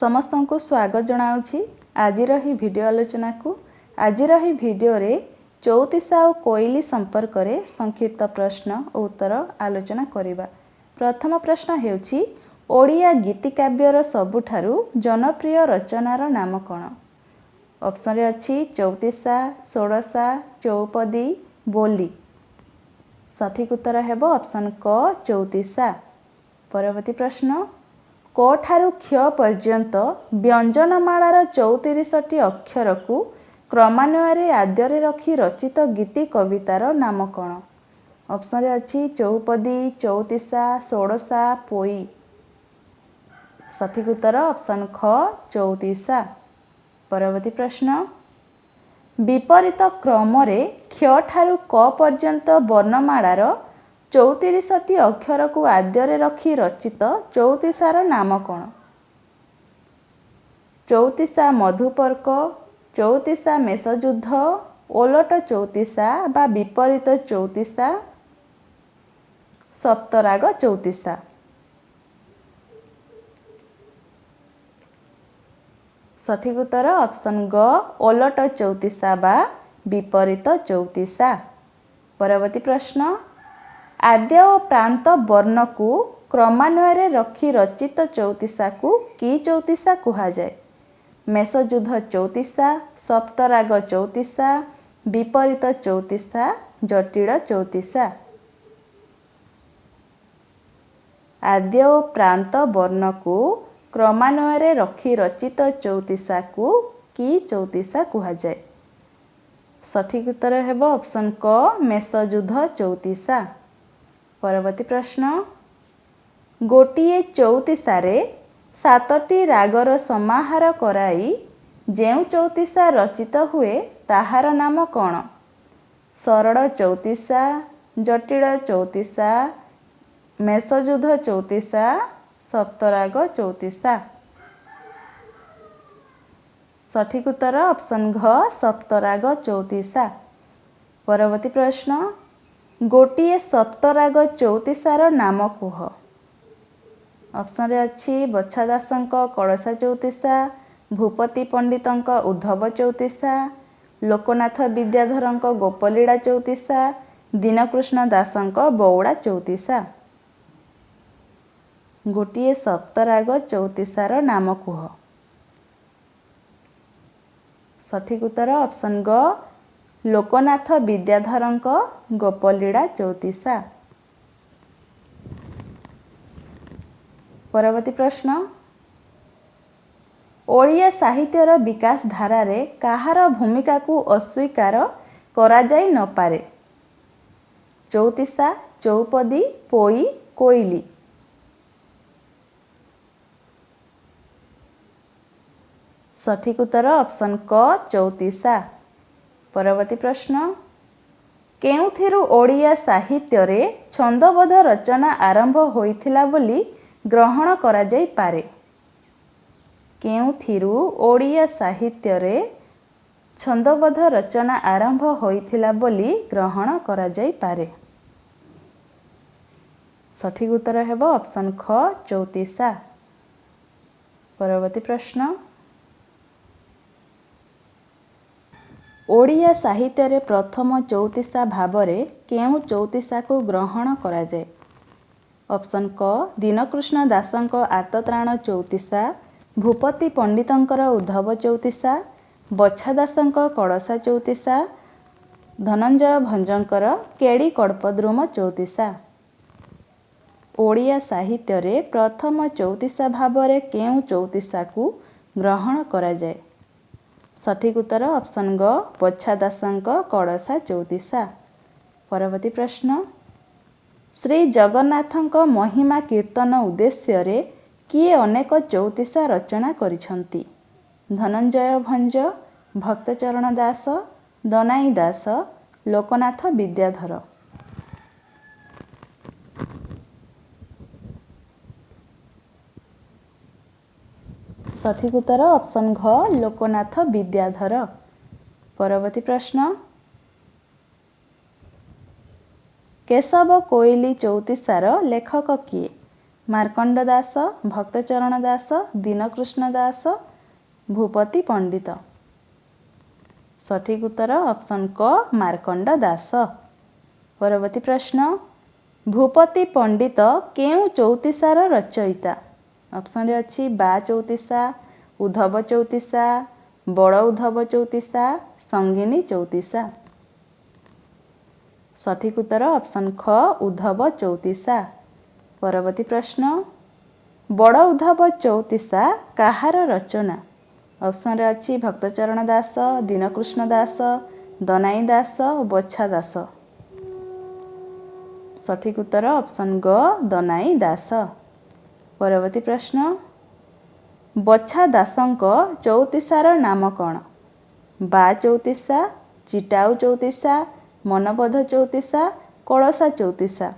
समस्त को स्वागत जनाऊँगी आजिर ही वीडियो आलोचना को। आजिर ही वीडियो रे चौतीसा और कोइली संपर्क में संक्षिप्त प्रश्न और उत्तर आलोचना करिबा। प्रथम प्रश्न हेउची ओडिया गीतिकाव्यर सबुठारु जनप्रिय रचनार नाम कौन? ऑप्शन रे अछि चौतीसा, षोडशा, चौपदी, बोली। सठिक उत्तर हेबो ऑप्शन क चौतीसा। परवर्ती प्रश्न क ठारु क्ष पर्यंत व्यंजनमालार 34टी अक्षर को क्रमान्वये आद्ୟରେ रखी रचित गीति कवितार नाम कौन? ऑप्शन रे अछि चौपदी, चौतीसा, षोडशा, पोई। सठिक उत्तर ऑप्शन ख चौतीसा। परवर्ती प्रश्न विपरीत क्रम रे क्ष ठारु क पर्यंत वर्णमालार 34टी अक्षर को आद्ୟରେ रखी रचित चौतीसार नाम कौन? चौतीसा मधुपर्क, चौतीसा मेषयुद्ध, ओलट चौतीसा बा विपरीत चौतीसा, सप्तराग चौतीसा। सठिक उत्तर ऑप्शन ग ओलट चौतीसा बा विपरीत चौतीसा। परवर्ती प्रश्न आद्य और प्रांत वर्ण को क्रमान्वये रखी रचित चौतीसा को कि चौतीसा कहा जाए? मेषयुद्ध चौतीसा, सप्तराग चौतीसा, विपरीत चौतीसा, जटिल चौतीसा। आद्य और प्रांत वर्ण को क्रमान्वये रखी रचित चौतीसा को कि चौतीसा कहा जाए? सठिक उत्तर हेबो ऑप्शन क मेषयुद्ध चौतीसा। परवर्ती प्रश्न गोटिए चौतीसा रे 7टी रागर समाहार कराई जेउ चौतीसा रचित हुए ताहार नाम कौन? सरल चौतीसा, जटिल चौतीसा, मेषयुद्ध चौतीसा, सप्तराग चौतीसा। सठिक उत्तर ऑप्शन घ सप्तराग चौतीसा। परवर्ती प्रश्न गोटिए सप्तराग चौतीसार नाम कुह? ऑप्शन रे अछि बच्छा दासंक कलशा चौतीसा, भूपति पंडितंक उद्धव चौतीसा, लोकनाथ विद्याधरंक गोपलीला चौतीसा, दीनकृष्ण दासंक बौड़ा चौतीसा। गोटिए सप्तराग चौतीसार नाम कुह? सठिक उत्तर ऑप्शन ग लोकनाथ विद्याधरंक गोपलीला चौतीसा। परवर्ती प्रश्न ओडिया साहित्यर विकास धारा रे काहार भूमिका को अस्वीकार करा जाई न पारे? चौतीसा, चौपदी, पोई, कोइली। सठिक उत्तर ऑप्शन क चौतीसा। परवर्ती प्रश्न केउथिरु ओडिया साहित्य रे छंदबद्ध रचना आरंभ होइथिला बोली ग्रहण करा जाई पारे? केउथिरु ओडिया साहित्य रे छंदबद्ध रचना आरंभ होइथिला बोली ग्रहण करा जाई पारे? सठिक उत्तर हेबो ऑप्शन ख चौतीसा। परवर्ती प्रश्न ओडिया साहित्य रे प्रथम चौतीसा भावरे केउ चौतीसा को ग्रहण करा जाए? ऑप्शन क दीनकृष्ण दासंक आर्तत्राण चौतीसा, भूपति पंडितंकर उद्धव चौतीसा, बच्छा दासंक कलशा चौतीसा, धनंजय भंजंकर केड़ी कल्पद्रुम चौतीसा। ओडिया साहित्य रे प्रथम चौतीसा भावरे केउ चौतीसा को ग्रहण करा जाए? सठिक उत्तर ऑप्शन ग बच्छा दासंक कलशा चौतीसा। परवर्ती प्रश्न श्री जगन्नाथंक महिमा कीर्तन उद्देश्य रे किए अनेक चौतीसा रचना करिछंती? धनंजय भंज, भक्तचरण दास, दनाई दास, लोकनाथ विद्याधर। सठिक उत्तर ऑप्शन घ लोकनाथ विद्याधर। परवर्ती प्रश्न केशव कोइली चौतीसार लेखक किए? ମାର୍କଣ୍ଡ ଦାସ, ଭକ୍ତଚରଣ ଦାସ, ଦୀନକୃଷ୍ଣ ଦାସ, ଭୂପତି ପଣ୍ଡିତ। ସଠିକ୍ ଉତ୍ତର ଅପସନ୍ କ ମାର୍କଣ୍ଡ ଦାସ। ପରବର୍ତ୍ତୀ ପ୍ରଶ୍ନ, ଭୂପତି ପଣ୍ଡିତ କେଉଁ ଚଉତିଶାର ରଚୟିତା? ଅପସନ୍ରେ ଅଛି ବା ଚଉତିଶା, ଉଦ୍ଧବ ଚଉତିଶା, ବଡ଼ ଉଦ୍ଧବ ଚଉତିଶା, ସଙ୍ଗିନୀ ଚଉତିଶା। ସଠିକ୍ ଉତ୍ତର ଅପସନ୍ ଖ ଉଦ୍ଧବ ଚଉତିଶା। ପରବର୍ତ୍ତୀ ପ୍ରଶ୍ନ, ବଡ଼ ଉଦ୍ଧବ ଚଉତିଶା କାହାର ରଚନା? ଅପସନ୍ରେ ଅଛି ଭକ୍ତଚରଣ ଦାସ, ଦୀନକୃଷ୍ଣ ଦାସ, ଦନାଇ ଦାସ, ବଛା ଦାସ। ସଠିକ୍ ଉତ୍ତର ଅପସନ୍ ଗ ଦନାଇ ଦାସ। ପରବର୍ତ୍ତୀ ପ୍ରଶ୍ନ, ବଛା ଦାସଙ୍କ ଚଉତିଶାର ନାମ କ'ଣ? ବା ଚଉତିଶା, ଚିଟାଉ ଚଉତିଶା, ମନବୋଧ ଚଉତିଶା, କଳସା ଚଉତିଶା।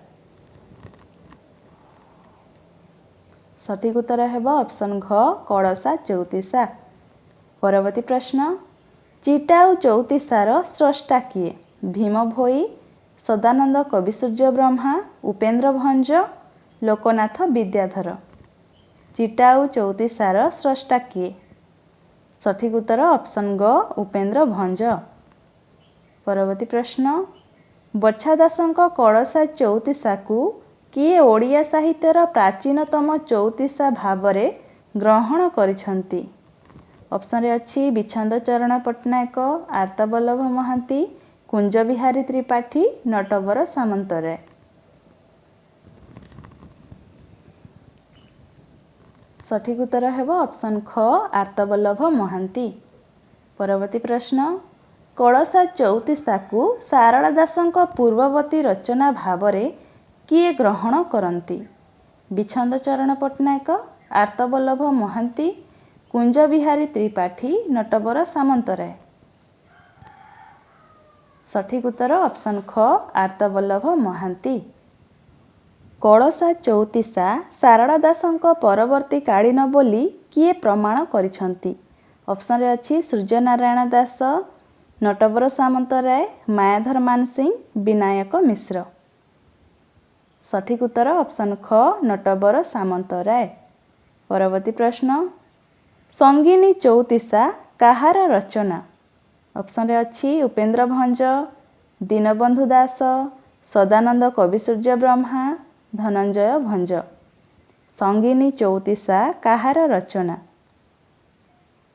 ସଠିକ୍ ଉତ୍ତର ହେବ ଅପସନ୍ ଘ କଳସା ଚଉତିଶା। ପରବର୍ତ୍ତୀ ପ୍ରଶ୍ନ, ଚିଟାଉ ଚଉତିଶାର ସ୍ରଷ୍ଟା କିଏ? ଭୀମ ଭୋଇ, ସଦାନନ୍ଦ କବିସୂର୍ଯ୍ୟ ବ୍ରହ୍ମା, ଉପେନ୍ଦ୍ର ଭଞ୍ଜ, ଲୋକନାଥ ବିଦ୍ୟାଧର। ଚିଟାଉ ଚଉତିଶାର ସ୍ରଷ୍ଟା କିଏ? ସଠିକ୍ ଉତ୍ତର ଅପସନ୍ ଗ ଉପେନ୍ଦ୍ର ଭଞ୍ଜ। ପରବର୍ତ୍ତୀ ପ୍ରଶ୍ନ, ବଛା ଦାସଙ୍କ କଳସା ଚଉତିଶାକୁ କିଏ ଓଡ଼ିଆ ସାହିତ୍ୟର ପ୍ରାଚୀନତମ ଚଉତିଶା ଭାବରେ ଗ୍ରହଣ କରିଛନ୍ତି? ଅପସନ୍ରେ ଅଛି ବିଚ୍ଛନ୍ଦ ଚରଣ ପଟ୍ଟନାୟକ, ଆର୍ତ୍ତବଲ୍ଲଭ ମହାନ୍ତି, କୁଞ୍ଜବିହାରୀ ତ୍ରିପାଠୀ, ନଟବର ସାମନ୍ତରାୟ। ସଠିକ୍ ଉତ୍ତର ହେବ ଅପସନ୍ ଖ ଆର୍ତ୍ତବଲ୍ଲଭ ମହାନ୍ତି। ପରବର୍ତ୍ତୀ ପ୍ରଶ୍ନ, କଳସା ଚଉତିଶାକୁ ସାରଳା ଦାସଙ୍କ ପୂର୍ବବର୍ତ୍ତୀ ରଚନା ଭାବରେ କିଏ ଗ୍ରହଣ କରନ୍ତି? ବିଚ୍ଛନ୍ଦ ଚରଣ ପଟ୍ଟନାୟକ, ଆର୍ତ୍ତବଲ୍ଲଭ ମହାନ୍ତି, କୁଞ୍ଜବିହାରୀ ତ୍ରିପାଠୀ, ନଟବର ସାମନ୍ତରାୟ। ସଠିକ୍ ଉତ୍ତର ଅପସନ୍ ଖ ଆର୍ତ୍ତବଲ୍ଲଭ ମହାନ୍ତି। କଳସା ଚଉତିଶା ସାରଳା ଦାସଙ୍କ ପରବର୍ତ୍ତୀ କାଳୀନ ବୋଲି କିଏ ପ୍ରମାଣ କରିଛନ୍ତି? ଅପସନ୍ରେ ଅଛି ସୂର୍ଯ୍ୟନାରାୟଣ ଦାସ, ନଟବର ସାମନ୍ତରାୟ, ମାୟାଧର ମାନସିଂ, ବିନାୟକ ମିଶ୍ର। ସଠିକ୍ ଉତ୍ତର ଅପସନ୍ ଖ ନଟବର ସାମନ୍ତରାୟ। ପରବର୍ତ୍ତୀ ପ୍ରଶ୍ନ, ସଙ୍ଗିନୀ ଚଉତିଶା କାହାର ରଚନା? ଅପସନ୍ରେ ଅଛି ଉପେନ୍ଦ୍ର ଭଞ୍ଜ, ଦୀନବନ୍ଧୁ ଦାସ, ସଦାନନ୍ଦ କବିସୂର୍ଯ୍ୟ ବ୍ରହ୍ମା, ଧନଞ୍ଜୟ ଭଞ୍ଜ। ସଙ୍ଗିନୀ ଚଉତିଶା କାହାର ରଚନା?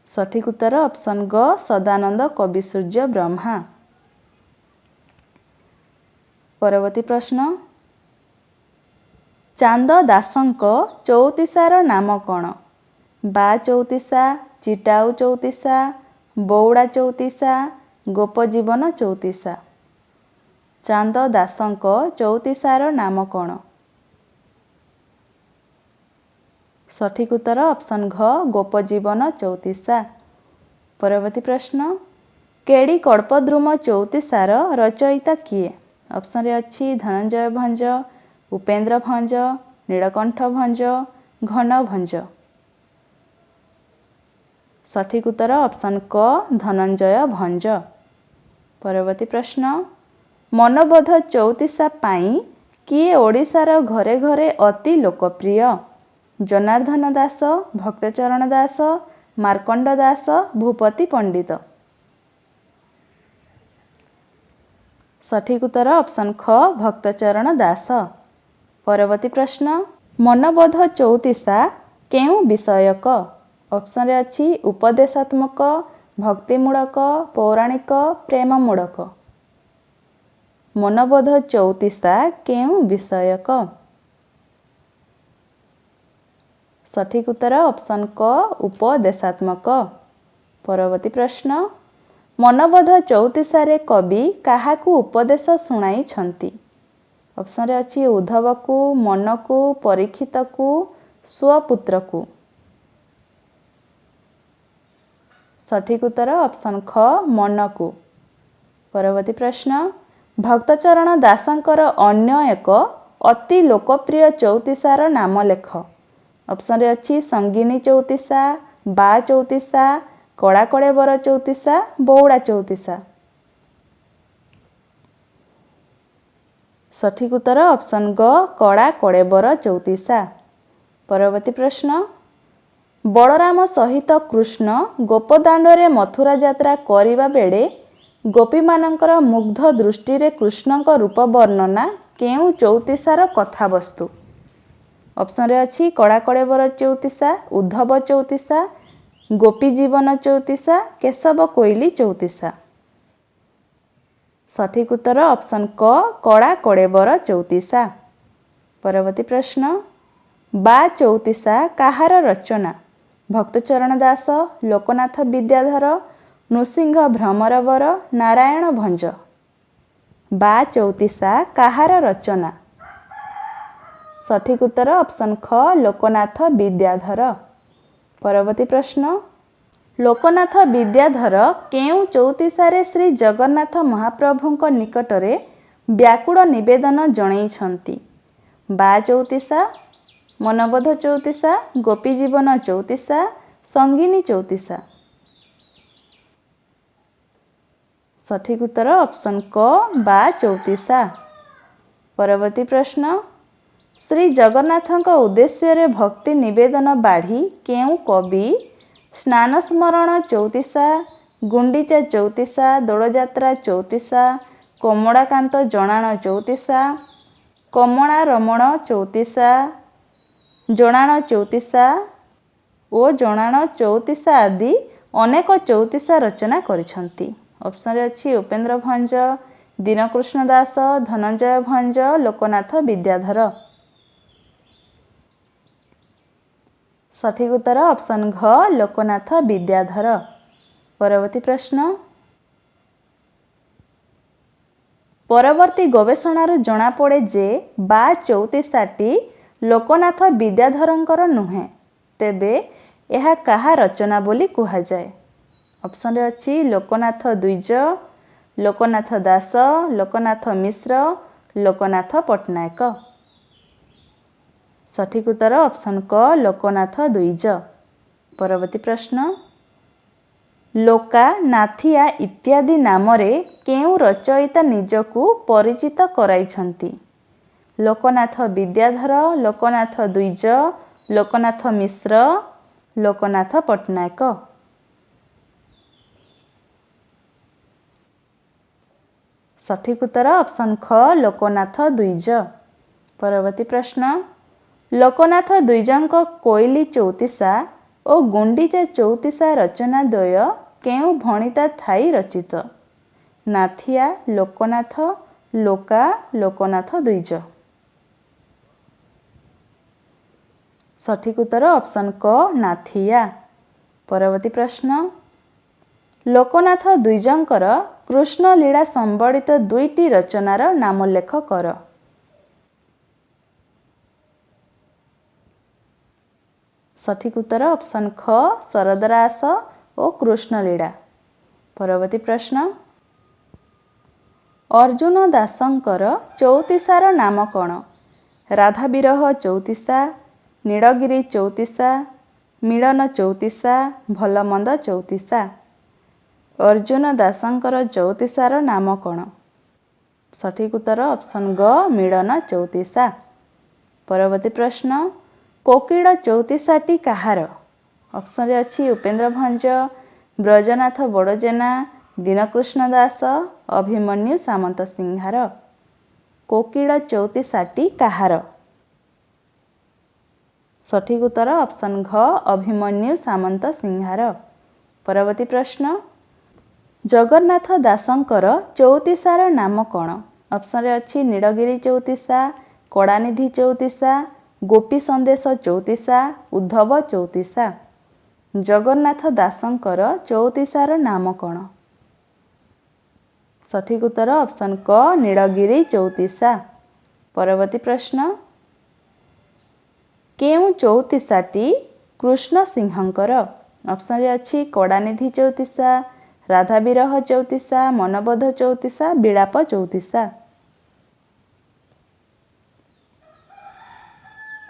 ସଠିକ୍ ଉତ୍ତର ଅପସନ୍ ଗ ସଦାନନ୍ଦ କବିସୂର୍ଯ୍ୟ ବ୍ରହ୍ମା। ପରବର୍ତ୍ତୀ ପ୍ରଶ୍ନ, ଚାନ୍ଦ ଦାସଙ୍କ ଚଉତିଶାର ନାମ କ'ଣ? ବା ଚଉତିଶା, ଚିଟାଉ ଚଉତିଶା, ବଉଡ଼ା ଚଉତିଶା, ଗୋପଜୀବନ ଚଉତିଶା। ଚାନ୍ଦ ଦାସଙ୍କ ଚଉତିଶାର ନାମ କ'ଣ? ସଠିକ୍ ଉତ୍ତର ଅପସନ୍ ଘ ଗୋପଜୀବନ ଚଉତିଶା। ପରବର୍ତ୍ତୀ ପ୍ରଶ୍ନ, କେଡ଼ି କଳ୍ପଦ୍ରୁମ ଚଉତିଶାର ରଚୟିତା କିଏ? ଅପସନ୍ରେ ଅଛି ଧନଞ୍ଜୟ ଭଞ୍ଜ, ଉପେନ୍ଦ୍ର ଭଞ୍ଜ, ନୀଳକଣ୍ଠ ଭଞ୍ଜ, ଘନ ଭଞ୍ଜ। ସଠିକ୍ ଉତ୍ତର ଅପସନ୍ କ ଧନଞ୍ଜୟ ଭଞ୍ଜ। ପରବର୍ତ୍ତୀ ପ୍ରଶ୍ନ, ମନବୋଧ ଚଉତିଶା ପାଇଁ କିଏ ଓଡ଼ିଶାର ଘରେ ଘରେ ଅତି ଲୋକପ୍ରିୟ? ଜନାର୍ଦ୍ଦନ ଦାସ, ଭକ୍ତଚରଣ ଦାସ, ମାର୍କଣ୍ଡ ଦାସ, ଭୂପତି ପଣ୍ଡିତ। ସଠିକ୍ ଉତ୍ତର ଅପସନ୍ ଖ ଭକ୍ତଚରଣ ଦାସ। ପରବର୍ତ୍ତୀ ପ୍ରଶ୍ନ, ମନବୋଧ ଚଉତିଶା କେଉଁ ବିଷୟକ? ଅପସନ୍ରେ ଅଛି ଉପଦେଶାତ୍ମକ, ଭକ୍ତିମୂଳକ, ପୌରାଣିକ, ପ୍ରେମମୂଳକ। ମନବୋଧ ଚଉତିଶା କେଉଁ ବିଷୟକ? ସଠିକ୍ ଉତ୍ତର ଅପସନ୍ କ ଉପଦେଶାତ୍ମକ। ପରବର୍ତ୍ତୀ ପ୍ରଶ୍ନ, ମନବୋଧ ଚଉତିଶାରେ କବି କାହାକୁ ଉପଦେଶ ଶୁଣାଇଛନ୍ତି? ଅପସନ୍ରେ ଅଛି ଉଦ୍ଧବକୁ, ମନକୁ, ପରୀକ୍ଷିତକୁ, ସ୍ୱପୁତ୍ରକୁ। ସଠିକ୍ ଉତ୍ତର ଅପସନ୍ ଖ ମନକୁ। ପରବର୍ତ୍ତୀ ପ୍ରଶ୍ନ, ଭକ୍ତଚରଣ ଦାସଙ୍କର ଅନ୍ୟ ଏକ ଅତି ଲୋକପ୍ରିୟ ଚଉତିଶାର ନାମ ଲେଖ। ଅପସନ୍ରେ ଅଛି ସଙ୍ଗିନୀ ଚଉତିଶା, ବା ଚଉତିଶା, କଳା କଳେବର ଚଉତିଶା, ବଉଡ଼ା ଚଉତିଶା। ସଠିକ୍ ଉତ୍ତର ଅପସନ୍ ଗ କଳା କଳେବର ଚଉତିଶା। ପରବର୍ତ୍ତୀ ପ୍ରଶ୍ନ, ବଳରାମ ସହିତ କୃଷ୍ଣ ଗୋପଦାଣ୍ଡରେ ମଥୁରା ଯାତ୍ରା କରିବା ବେଳେ ଗୋପୀମାନଙ୍କର ମୁଗ୍ଧ ଦୃଷ୍ଟିରେ କୃଷ୍ଣଙ୍କ ରୂପ ବର୍ଣ୍ଣନା କେଉଁ ଚଉତିଶାର କଥାବସ୍ତୁ? ଅପସନରେ ଅଛି କଳା କଳେବର ଚଉତିଶା, ଉଦ୍ଧବ ଚଉତିଶା, ଗୋପୀ ଜୀବନ ଚଉତିଶା, କେଶବ କୋଇଲି ଚଉତିଶା। ସଠିକ ଉତ୍ତର ଅପସନ କ କଳା କଳେବର ଚଉତିଶା। ପରବର୍ତ୍ତୀ ପ୍ରଶ୍ନ, ବା ଚଉତିଶା କାହାର ରଚନା? ଭକ୍ତଚରଣ ଦାସ, ଲୋକନାଥ ବିଦ୍ୟାଧର, ନୃସିଂହ ଭ୍ରମରବର, ନାରାୟଣ ଭଞ୍ଜ। ବା ଚଉତିଶା କାହାର ରଚନା? ସଠିକ ଉତ୍ତର ଅପସନ ଖ ଲୋକନାଥ ବିଦ୍ୟାଧର। ପରବର୍ତ୍ତୀ ପ୍ରଶ୍ନ, ଲୋକନାଥ ବିଦ୍ୟାଧର କେଉଁ ଚଉତିଶାରେ ଶ୍ରୀ ଜଗନ୍ନାଥ ମହାପ୍ରଭୁଙ୍କ ନିକଟରେ ବ୍ୟାକୁଳ ନିବେଦନ ଜଣାଇଛନ୍ତି? ବା ଚଉତିଶା, ମନବୋଧ ଚଉତିଶା, ଗୋପୀ ଜୀବନ ଚଉତିଶା, ସଙ୍ଗିନୀ ଚଉତିଶା। ସଠିକ ଉତ୍ତର ଅପସନ କ ବା ଚଉତିଶା। ପରବର୍ତ୍ତୀ ପ୍ରଶ୍ନ, ଶ୍ରୀ ଜଗନ୍ନାଥଙ୍କ ଉଦ୍ଦେଶ୍ୟରେ ଭକ୍ତି ନିବେଦନ ବାଢ଼ି କେଉଁ କବି ସ୍ନାନ ସ୍ମରଣ ଚଉତିଶା, ଗୁଣ୍ଡିଚା ଚଉତିଶା, ଦୋଳଯାତ୍ରା ଚଉତିଶା, କମଳାକାନ୍ତ ଜଣାଣ ଚଉତିଶା, କମଳା ରମଣ ଚଉତିଶା, ଜଣାଣ ଚଉତିଶା ଓ ଜଣାଣ ଚଉତିଶା ଆଦି ଅନେକ ଚଉତିଶା ରଚନା କରିଛନ୍ତି? ଅପସନରେ ଅଛି ଉପେନ୍ଦ୍ର ଭଞ୍ଜ, ଦୀନକୃଷ୍ଣ ଦାସ, ଧନଞ୍ଜୟ ଭଞ୍ଜ, ଲୋକନାଥ ବିଦ୍ୟାଧର। ସଠିକ ଉତ୍ତର ଅପସନ ଘ ଲୋକନାଥ ବିଦ୍ୟାଧର। ପରବର୍ତ୍ତୀ ପ୍ରଶ୍ନ, ପରବର୍ତ୍ତୀ ଗବେଷଣାରୁ ଜଣାପଡ଼େ ଯେ ବା ଚଉତିଶାଟି ଲୋକନାଥ ବିଦ୍ୟାଧରଙ୍କର ନୁହେଁ, ତେବେ ଏହା କାହା ରଚନା ବୋଲି କୁହାଯାଏ? ଅପସନରେ ଅଛି ଲୋକନାଥ ଦ୍ୱିଜ, ଲୋକନାଥ ଦାସ, ଲୋକନାଥ ମିଶ୍ର, ଲୋକନାଥ ପଟ୍ଟନାୟକ। ସଠିକ ଉତ୍ତର ଅପସନ କ ଲୋକନାଥ ଦ୍ୱିଜ। ପରବର୍ତ୍ତୀ ପ୍ରଶ୍ନ, ଲୋକା, ନାଥିଆ ଇତ୍ୟାଦି ନାମରେ କେଉଁ ରଚୟିତା ନିଜକୁ ପରିଚିତ କରାଇଛନ୍ତି? ଲୋକନାଥ ବିଦ୍ୟାଧର, ଲୋକନାଥ ଦ୍ୱିଜ, ଲୋକନାଥ ମିଶ୍ର, ଲୋକନାଥ ପଟ୍ଟନାୟକ। ସଠିକ ଉତ୍ତର ଅପସନ ଖ ଲୋକନାଥ ଦ୍ୱିଜ। ପରବର୍ତ୍ତୀ ପ୍ରଶ୍ନ, ଲୋକନାଥ ଦ୍ୱିଜଙ୍କ କୋଇଲି ଚଉତିଶା ଓ ଗୁଣ୍ଡିଚା ଚଉତିଶା ରଚନା ଦ୍ୱୟ କେଉଁ ଭଣିତା ଥାଇ ରଚିତ? ନାଥିଆ, ଲୋକନାଥ, ଲୋକା, ଲୋକନାଥ ଦ୍ୱିଜ। ସଠିକ ଉତ୍ତର ଅପସନ କ ନାଥିଆ। ପରବର୍ତ୍ତୀ ପ୍ରଶ୍ନ, ଲୋକନାଥ ଦ୍ୱିଜଙ୍କର କୃଷ୍ଣ ଲୀଳା ସମ୍ବଳିତ ଦୁଇଟି ରଚନାର ନାମୋଲ୍ଲେଖ କର? ସଠିକ ଉତ୍ତର ଅପସନ ଖ ଶରଦରାସ ଓ କୃଷ୍ଣଲୀଳା। ପରବର୍ତ୍ତୀ ପ୍ରଶ୍ନ, ଅର୍ଜୁନ ଦାସଙ୍କର ଚଉତିଶାର ନାମ କ'ଣ? ରାଧା ବିରହ ଚଉତିଶା, ନୀଳଗିରି ଚଉତିଶା, ମିଳନ ଚଉତିଶା, ଭଲମନ୍ଦ ଚଉତିଶା। ଅର୍ଜୁନ ଦାସଙ୍କର ଚଉତିଶାର ନାମ କ'ଣ? ସଠିକ ଉତ୍ତର ଅପସନ ଗ ମିଳନ ଚଉତିଶା। ପରବର୍ତ୍ତୀ ପ୍ରଶ୍ନ, କୋକିଳ ଚଉତିଶାଟି କାହାର? ଅପସନରେ ଅଛି ଉପେନ୍ଦ୍ର ଭଞ୍ଜ, ବ୍ରଜନାଥ ବଡ଼ଜେନା, ଦୀନକୃଷ୍ଣ ଦାସ, ଅଭିମନ୍ୟୁ ସାମନ୍ତସିଂହାର। କୋକିଳ ଚଉତିଶାଟି କାହାର? ସଠିକ ଉତ୍ତର ଅପସନ ଘ ଅଭିମନ୍ୟୁ ସାମନ୍ତସିଂହାର। ପରବର୍ତ୍ତୀ ପ୍ରଶ୍ନ, ଜଗନ୍ନାଥ ଦାସଙ୍କର ଚଉତିଶାର ନାମ କ'ଣ? ଅପସନରେ ଅଛି ନୀଳଗିରି ଚଉତିଶା, କଳାନିଧି ଚଉତିଶା, ଗୋପୀ ସନ୍ଦେଶ ଚଉତିଶା, ଉଦ୍ଧବ ଚଉତିଶା। ଜଗନ୍ନାଥ ଦାସଙ୍କର ଚଉତିଶାର ନାମ କ'ଣ? ସଠିକ ଉତ୍ତର ଅପସନ କ ନୀଳଗିରି ଚଉତିଶା। ପରବର୍ତ୍ତୀ ପ୍ରଶ୍ନ, କେଉଁ ଚଉତିଶାଟି କୃଷ୍ଣ ସିଂହଙ୍କର? ଅପସନରେ ଅଛି କଳାନିଧି ଚଉତିଶା, ରାଧା ବିରହ ଚଉତିଶା, ମନବୋଧ ଚଉତିଶା, ବିଳାପ ଚଉତିଶା।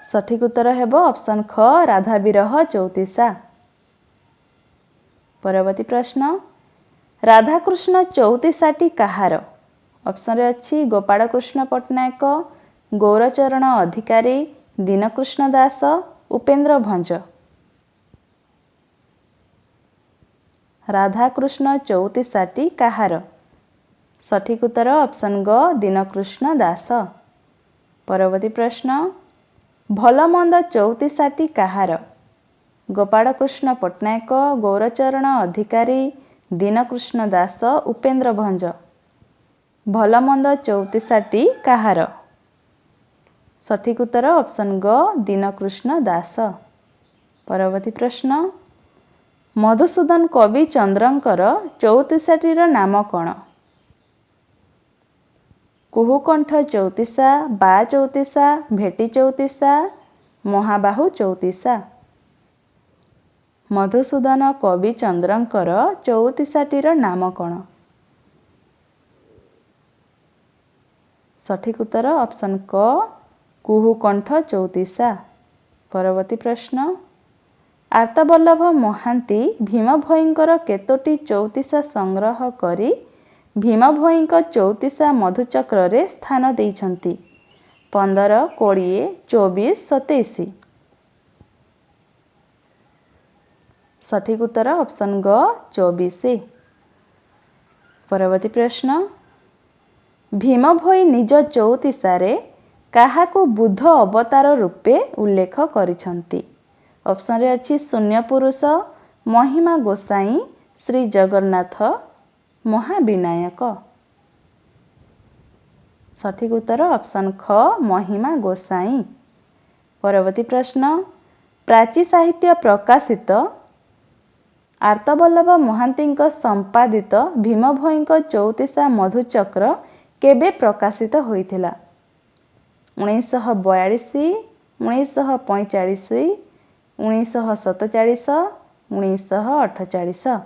ସଠିକ ଉତ୍ତର ହେବ ଅପସନ ଖ ରାଧା ବିରହ ଚଉତିଶା। ପରବର୍ତ୍ତୀ ପ୍ରଶ୍ନ, ରାଧାକୃଷ୍ଣ ଚଉତିଶାଟି କାହାର? ଅପସନରେ ଅଛି ଗୋପାଳକୃଷ୍ଣ ପଟ୍ଟନାୟକ, ଗୌରଚରଣ ଅଧିକାରୀ, ଦୀନକୃଷ୍ଣ ଦାସ, ଉପେନ୍ଦ୍ର ଭଞ୍ଜ। ରାଧାକୃଷ୍ଣ ଚଉତିଶାଟି କାହାର? ସଠିକ୍ ଉତ୍ତର ଅପସନ୍ ଗ ଦୀନକୃଷ୍ଣ ଦାସ। ପରବର୍ତ୍ତୀ ପ୍ରଶ୍ନ, ଭଲମନ୍ଦ ଚଉତିଶାଟି କାହାର? ଗୋପାଳକୃଷ୍ଣ ପଟ୍ଟନାୟକ, ଗୌରଚରଣ ଅଧିକାରୀ, ଦୀନକୃଷ୍ଣ ଦାସ, ଉପେନ୍ଦ୍ର ଭଞ୍ଜ। ଭଲମନ୍ଦ ଚଉତିଶାଟି କାହାର? ସଠିକ୍ ଉତ୍ତର ଅପସନ୍ ଗ ଦୀନକୃଷ୍ଣ ଦାସ। ପରବର୍ତ୍ତୀ ପ୍ରଶ୍ନ, ମଧୁସୂଦନ କବି ଚନ୍ଦ୍ରଙ୍କର ଚଉତିଶାଟିର ନାମ କ'ଣ? କୁହୁକଣ୍ଠ ଚଉତିଶା, ବା ଚଉତିଶା, ଭେଟି ଚଉତିଶା, ମହାବାହୁ ଚଉତିଶା। ମଧୁସୂଦନ କବି ଚନ୍ଦ୍ରଙ୍କର ଚଉତିଶାଟିର ନାମ କ'ଣ? ସଠିକ୍ ଉତ୍ତର ଅପସନ୍ କ କୁହୁକଣ୍ଠ ଚଉତିଶା। ପରବର୍ତ୍ତୀ ପ୍ରଶ୍ନ, ଆର୍ତ୍ତବଲ୍ଲଭ ମହାନ୍ତି ଭୀମ ଭୋଇଙ୍କର କେତୋଟି ଚଉତିଶା ସଂଗ୍ରହ କରି ଭୀମ ଭୋଇଙ୍କ ଚଉତିଶା ମଧୁଚକ୍ରରେ ସ୍ଥାନ ଦେଇଛନ୍ତି? 15, 20, 24, 27। ସଠିକ୍ ଉତ୍ତର ଅପସନ୍ ଗ 24। ପରବର୍ତ୍ତୀ ପ୍ରଶ୍ନ, ଭୀମ ଭୋଇ ନିଜ ଚଉତିଶାରେ କାହାକୁ ବୁଦ୍ଧ ଅବତାର ରୂପେ ଉଲ୍ଲେଖ କରିଛନ୍ତି? ଅପସନ୍ରେ ଅଛି ଶୂନ୍ୟ ପୁରୁଷ, ମହିମା ଗୋସାଇଁ, ଶ୍ରୀ ଜଗନ୍ନାଥ, ମହାବିନାୟକ। ସଠିକ୍ ଉତ୍ତର ଅପସନ୍ ଖ ମହିମା ଗୋସାଇଁ। ପରବର୍ତ୍ତୀ ପ୍ରଶ୍ନ, ପ୍ରାଚୀ ସାହିତ୍ୟ ପ୍ରକାଶିତ ଆର୍ତ୍ତବଲ୍ଲଭ ମହାନ୍ତିଙ୍କ ସମ୍ପାଦିତ ଭୀମ ଭୋଇଙ୍କ ଚଉତିଶା ମଧୁଚକ୍ର କେବେ ପ୍ରକାଶିତ ହୋଇଥିଲା? 1942, 1945, 1947, 1948।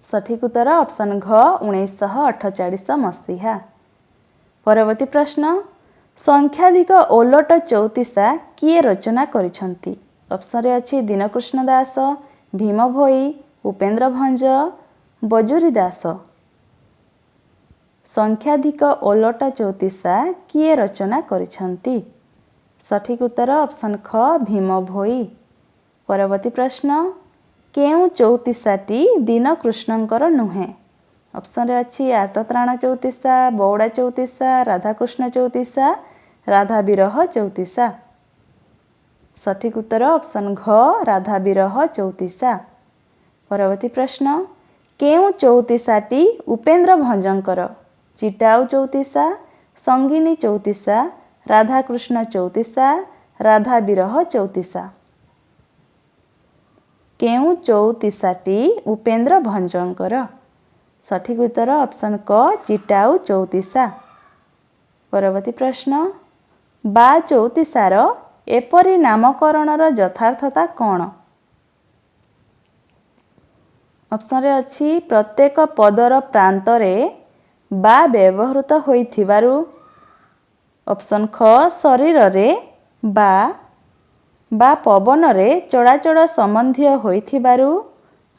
ସଠିକ୍ ଉତ୍ତର ଅପସନ୍ ଘ 1948 ମସିହା। ପରବର୍ତ୍ତୀ ପ୍ରଶ୍ନ, ସଂଖ୍ୟାଧିକ ଓଲଟ ଚଉତିଶା କିଏ ରଚନା କରିଛନ୍ତି? ଅପସନ୍ରେ ଅଛି ଦୀନକୃଷ୍ଣ ଦାସ, ଭୀମ ଭୋଇ, ଉପେନ୍ଦ୍ର ଭଞ୍ଜ, ବଜୁରୀ ଦାସ। ସଂଖ୍ୟାଧିକ ଓଲଟ ଚଉତିଶା କିଏ ରଚନା କରିଛନ୍ତି? ସଠିକ୍ ଉତ୍ତର ଅପସନ୍ ଖ ଭୀମ ଭୋଇ। ପରବର୍ତ୍ତୀ ପ୍ରଶ୍ନ, କେଉଁ ଚଉତିଶାଟି ଦୀନକୃଷ୍ଣଙ୍କର ନୁହେଁ? ଅପସନ୍ରେ ଅଛି ଆର୍ତ୍ତତ୍ରାଣ ଚଉତିଶା, ବଉଡ଼ା ଚଉତିଶା, ରାଧାକୃଷ୍ଣ ଚଉତିଶା, ରାଧା ବିରହ ଚଉତିଶା। ସଠିକ୍ ଉତ୍ତର ଅପସନ୍ ଘ ରାଧା ବିରହ ଚଉତିଶା। ପରବର୍ତ୍ତୀ ପ୍ରଶ୍ନ, କେଉଁ ଚଉତିଶାଟି ଉପେନ୍ଦ୍ର ଭଞ୍ଜଙ୍କର? ଚିଟାଉ ଚଉତିଶା, ସଙ୍ଗିନୀ ଚଉତିଶା, ରାଧାକୃଷ୍ଣ ଚଉତିଶା, ରାଧା ବିରହ ଚଉତିଶା। କେଉଁ ଚଉତିଶାଟି ଉପେନ୍ଦ୍ର ଭଞ୍ଜଙ୍କର? ସଠିକ୍ ଉତ୍ତର ଅପସନ୍ କ ଚିଟାଉ ଚଉତିଶା। ପରବର୍ତ୍ତୀ ପ୍ରଶ୍ନ, ବା ଚଉତିଶାର ଏପରି ନାମକରଣର ଯଥାର୍ଥତା କ'ଣ? ଅପସନ୍ରେ ଅଛି ପ୍ରତ୍ୟେକ ପଦର ପ୍ରାନ୍ତରେ ବା ବ୍ୟବହୃତ ହୋଇଥିବାରୁ, ଅପସନ୍ ଖ ଶରୀରରେ ବା ପବନରେ ଚଳାଚଳ ସମ୍ବନ୍ଧୀୟ ହୋଇଥିବାରୁ,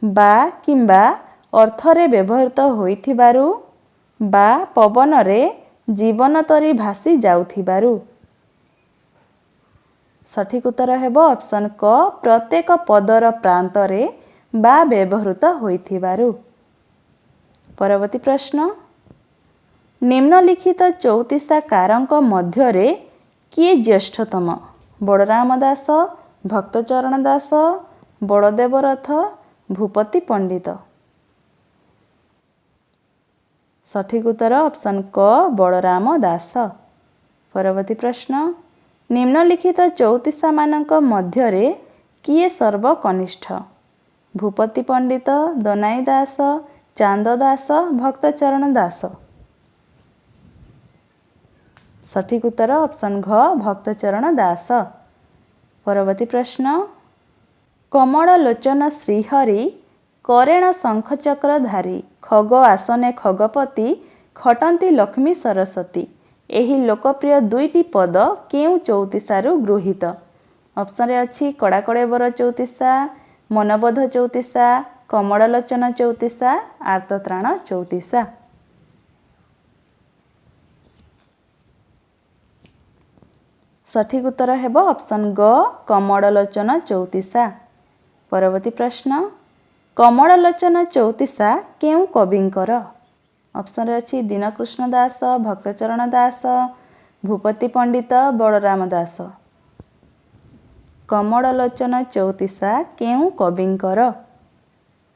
ବା କିମ୍ବା ଅର୍ଥରେ ବ୍ୟବହୃତ ହୋଇଥିବାରୁ, ବା ପବନରେ ଜୀବନ ତରି ଭାସି ଯାଉଥିବାରୁ। ସଠିକ୍ ଉତ୍ତର ହେବ ଅପସନ୍ କ ପ୍ରତ୍ୟେକ ପଦର ପ୍ରାନ୍ତରେ ବା ବ୍ୟବହୃତ ହୋଇଥିବାରୁ। ପରବର୍ତ୍ତୀ ପ୍ରଶ୍ନ, ନିମ୍ନଲିଖିତ ଚଉତିଶାକାରଙ୍କ ମଧ୍ୟରେ କିଏ ଜ୍ୟେଷ୍ଠତମ? ବଳରାମ ଦାସ, ଭକ୍ତଚରଣ ଦାସ, ବଳଦେବ ରଥ, ଭୂପତି ପଣ୍ଡିତ। ସଠିକ୍ ଉତ୍ତର ଅପସନ୍ କ ବଳରାମ ଦାସ। ପରବର୍ତ୍ତୀ ପ୍ରଶ୍ନ, ନିମ୍ନଲିଖିତ ଚଉତିଶାମାନଙ୍କ ମଧ୍ୟରେ କିଏ ସର୍ବକନିଷ୍ଠ? ଭୂପତି ପଣ୍ଡିତ, ଦନାଇ ଦାସ, ଚାନ୍ଦ ଦାସ, ଭକ୍ତଚରଣ ଦାସ। ସଠିକ୍ ଉତ୍ତର ଅପସନ୍ ଘ ଭକ୍ତଚରଣ ଦାସ। ପରବର୍ତ୍ତୀ ପ୍ରଶ୍ନ, କମଳ ଲୋଚନ ଶ୍ରୀହରି କରେଣ ଶଙ୍ଖଚକ୍ରଧାରୀ, ଖଗ ଆସନେ ଖଗପତି, ଖଟନ୍ତି ଲକ୍ଷ୍ମୀ ସରସ୍ୱତୀ। ଏହି ଲୋକପ୍ରିୟ ଦୁଇଟି ପଦ କେଉଁ ଚଉତିଶାରୁ ଗୃହୀତ? ଅପସନ୍ରେ ଅଛି କଡ଼ାକଳେବର ଚଉତିଶା, ମନବୋଧ ଚଉତିଶା, କମଳ ଲୋଚନ ଚଉତିଶା, ଆର୍ତ୍ତତ୍ରାଣ ଚଉତିଶା। ସଠିକ୍ ଉତ୍ତର ହେବ ଅପସନ୍ ଗ କମଳଲୋଚନ ଚଉତିଶା। ପରବର୍ତ୍ତୀ ପ୍ରଶ୍ନ କମଳଲୋଚନ ଚଉତିଶା କେଉଁ କବିଙ୍କର? ଅପସନ୍ରେ ଅଛି ଦୀନକୃଷ୍ଣ ଦାସ, ଭକ୍ତଚରଣ ଦାସ, ଭୂପତି ପଣ୍ଡିତ, ବଳରାମ ଦାସ। କମଳଲୋଚନ ଚଉତିଶା କେଉଁ କବିଙ୍କର?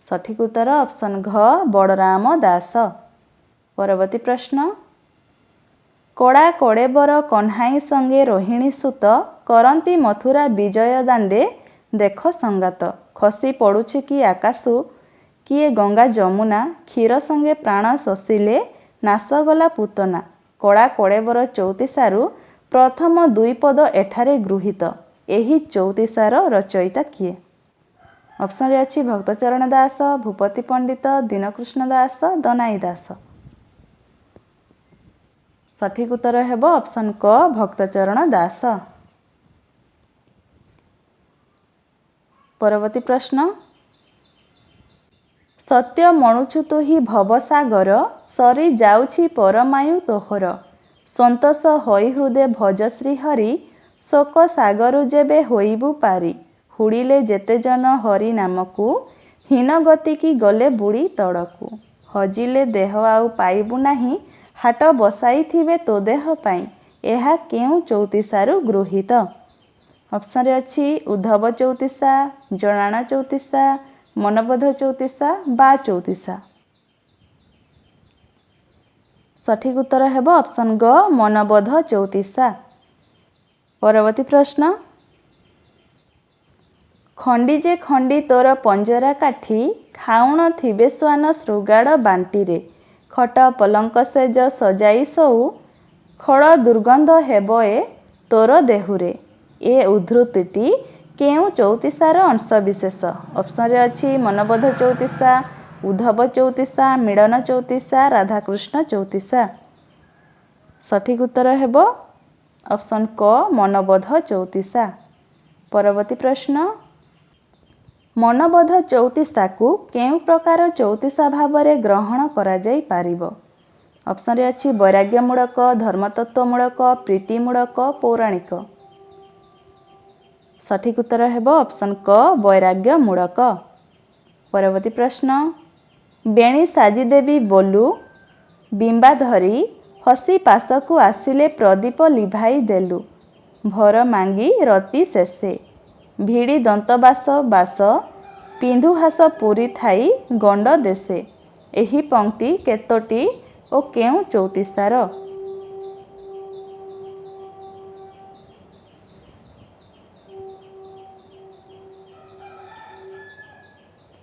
ସଠିକ୍ ଉତ୍ତର ଅପସନ୍ ଘ ବଳରାମ ଦାସ। ପରବର୍ତ୍ତୀ ପ୍ରଶ୍ନ କଡ଼ା କଡ଼େବର କହ୍ନାଇ ସଙ୍ଗେ ରୋହିଣୀ ସୁତ କରନ୍ତି ମଥୁରା ବିଜୟ ଦାଣ୍ଡେ ଦେଖ ସଙ୍ଗାତ ଖସି ପଡ଼ୁଛି କି ଆକାଶୁ କିଏ ଗଙ୍ଗା ଯମୁନା କ୍ଷୀର ସଙ୍ଗେ ପ୍ରାଣ ଶୋଷିଲେ ନାଶଗଲା ପୂତନା। କଡ଼ା କଡ଼େବର ଚଉତିଶାରୁ ପ୍ରଥମ ଦୁଇ ପଦ ଏଠାରେ ଗୃହୀତ। ଏହି ଚଉତିଶାର ରଚୟିତା କିଏ? ଅପସନ୍ରେ ଅଛି ଭକ୍ତଚରଣ ଦାସ, ଭୂପତି ପଣ୍ଡିତ, ଦୀନକୃଷ୍ଣ ଦାସ, ଦନାଇ ଦାସ। ସଠିକ୍ ଉତ୍ତର ହେବ ଅପସନ୍ କ ଭକ୍ତଚରଣ ଦାସ। ପରବର୍ତ୍ତୀ ପ୍ରଶ୍ନ ସତ୍ୟ ମଣୁଛୁ ତୁହି ଭବସାଗର ସରି ଯାଉଛି ପରମାୟୁ ତୋହର ସନ୍ତୋଷ ହୋଇ ହୃଦେ ଭଜ ଶ୍ରୀହରି ଶୋକ ସାଗରୁ ଯେବେ ହୋଇବୁ ପାରି ହୁଡ଼ିଲେ ଯେତେ ଜନ ହରି ନାମକୁ ହୀନ ଗତିକି ଗଲେ ବୁଡ଼ି ତଳକୁ ହଜିଲେ ଦେହ ଆଉ ପାଇବୁ ନାହିଁ ହାଟ ବସାଇଥିବେ ତୋ ଦେହ ପାଇଁ ଏହା କେଉଁ ଚଉତିଶାରୁ ଗୃହୀତ? ଅପସନ୍ରେ ଅଛି ଉଦ୍ଧବ ଚଉତିଶା, ଜଣାଣ ଚଉତିଶା, ମନବୋଧ ଚଉତିଶା, ବା ଚଉତିଶା। ସଠିକ୍ ଉତ୍ତର ହେବ ଅପସନ୍ ଗ ମନବୋଧ ଚଉତିଶା। ପରବର୍ତ୍ତୀ ପ୍ରଶ୍ନ ଖଣ୍ଡି ଯେ ଖଣ୍ଡି ତୋର ପଞ୍ଜରା କାଠି ଖାଉଣ ଥିବେ ଶ୍ୱାନ ଶୃଗାଳ ବାଣ୍ଟିରେ ଖଟ ପଲଙ୍କ ସେଜ ସଜାଇ ଶୋଉ ଖୋଳ ଦୁର୍ଗନ୍ଧ ହେବ ଏ ତୋର ଦେହୁରେ। ଏ ଉଦ୍ଧୃତିଟି କେଉଁ ଚଉତିଶାର ଅଂଶବିଶେଷ? ଅପସନ୍ରେ ଅଛି ମନବୋଧ ଚଉତିଶା, ଉଦ୍ଧବ ଚଉତିଶା, ମିଳନ ଚଉତିଶା, ରାଧାକୃଷ୍ଣ ଚଉତିଶା। ସଠିକ୍ ଉତ୍ତର ହେବ ଅପସନ୍ କ ମନବୋଧ ଚଉତିଶା। ପରବର୍ତ୍ତୀ ପ୍ରଶ୍ନ ମନବୋଧ ଚଉତିଶାକୁ କେଉଁ ପ୍ରକାର ଚଉତିଶା ଭାବରେ ଗ୍ରହଣ କରାଯାଇପାରିବ? ଅପସନ୍ରେ ଅଛି ବୈରାଗ୍ୟମୂଳକ, ଧର୍ମତତ୍ତ୍ୱମୂଳକ, ପ୍ରୀତିମୂଳକ, ପୌରାଣିକ। ସଠିକ୍ ଉତ୍ତର ହେବ ଅପସନ୍ କ ବୈରାଗ୍ୟମୂଳକ। ପରବର୍ତ୍ତୀ ପ୍ରଶ୍ନ ବେଣୀ ସାଜିଦେବି ବୋଲୁ ବିମ୍ବା ଧରି ହସି ପାଶକୁ ଆସିଲେ ପ୍ରଦୀପ ଲିଭାଇ ଦେଲୁ ଭର ମାଙ୍ଗି ରତି ଶେଷେ ଭିଡ଼ି ଦନ୍ତବାସ ବାସ ପିନ୍ଧୁହାସ ପୁରୀ ଥାଇ ଗଣ୍ଡ ଦେଶେ। ଏହି ପଂକ୍ତି କେତୋଟି ଓ କେଉଁ ଚଉତିଶାର?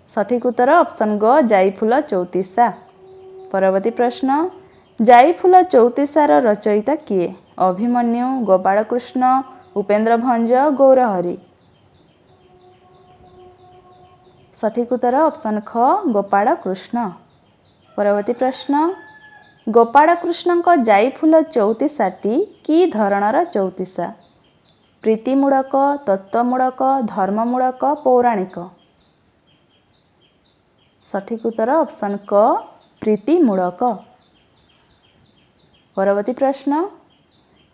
ସଠିକ୍ ଉତ୍ତର ଅପସନ୍ ଗ ଯାଇଫୁଲ ଚଉତିଶା। ପରବର୍ତ୍ତୀ ପ୍ରଶ୍ନ ଯାଇଫୁଲ ଚଉତିଶାର ରଚୟିତା କିଏ? ଅଭିମନ୍ୟୁ, ଗୋପାଳକୃଷ୍ଣ, ଉପେନ୍ଦ୍ର ଭଞ୍ଜ, ଗୌରହରି। ସଠିକ୍ ଉତ୍ତର ଅପସନ୍ ଖ ଗୋପାଳକୃଷ୍ଣ। ପରବର୍ତ୍ତୀ ପ୍ରଶ୍ନ ଗୋପାଳକୃଷ୍ଣଙ୍କ ଯାଇଫୁଲ ଚଉତିଶାଟି କି ଧରଣର ଚଉତିଶା? ପ୍ରୀତିମୂଳକ, ତତ୍ତ୍ୱମୂଳକ, ଧର୍ମମୂଳକ, ପୌରାଣିକ। ସଠିକ୍ ଉତ୍ତର ଅପସନ୍ କ ପ୍ରୀତିମୂଳକ। ପରବର୍ତ୍ତୀ ପ୍ରଶ୍ନ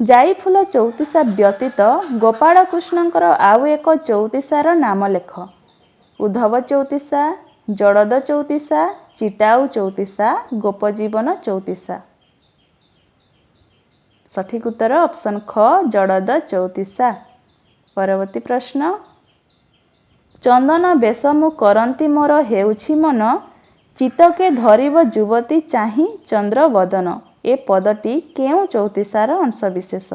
ଯାଇଫୁଲ ଚଉତିଶା ବ୍ୟତୀତ ଗୋପାଳକୃଷ୍ଣଙ୍କର ଆଉ ଏକ ଚଉତିଶାର ନାମ ଲେଖ। ଉଦ୍ଧବ ଚଉତିଶା, ଜଳଦ ଚଉତିଶା, ଚିଟାଉ ଚଉତିଶା, ଗୋପଜୀବନ ଚଉତିଶା। ସଠିକ୍ ଉତ୍ତର ଅପସନ୍ ଖ ଜଳଦ ଚଉତିଶା। ପରବର୍ତ୍ତୀ ପ୍ରଶ୍ନ ଚନ୍ଦନ ବେଶ ମୁଁ କରନ୍ତି ମୋର ହେଉଛି ମନ ଚିତ୍ତକେ ଧରିବ ଯୁବତୀ ଚାହିଁ ଚନ୍ଦ୍ରବଦନ। ଏ ପଦଟି କେଉଁ ଚଉତିଶାର ଅଂଶବିଶେଷ?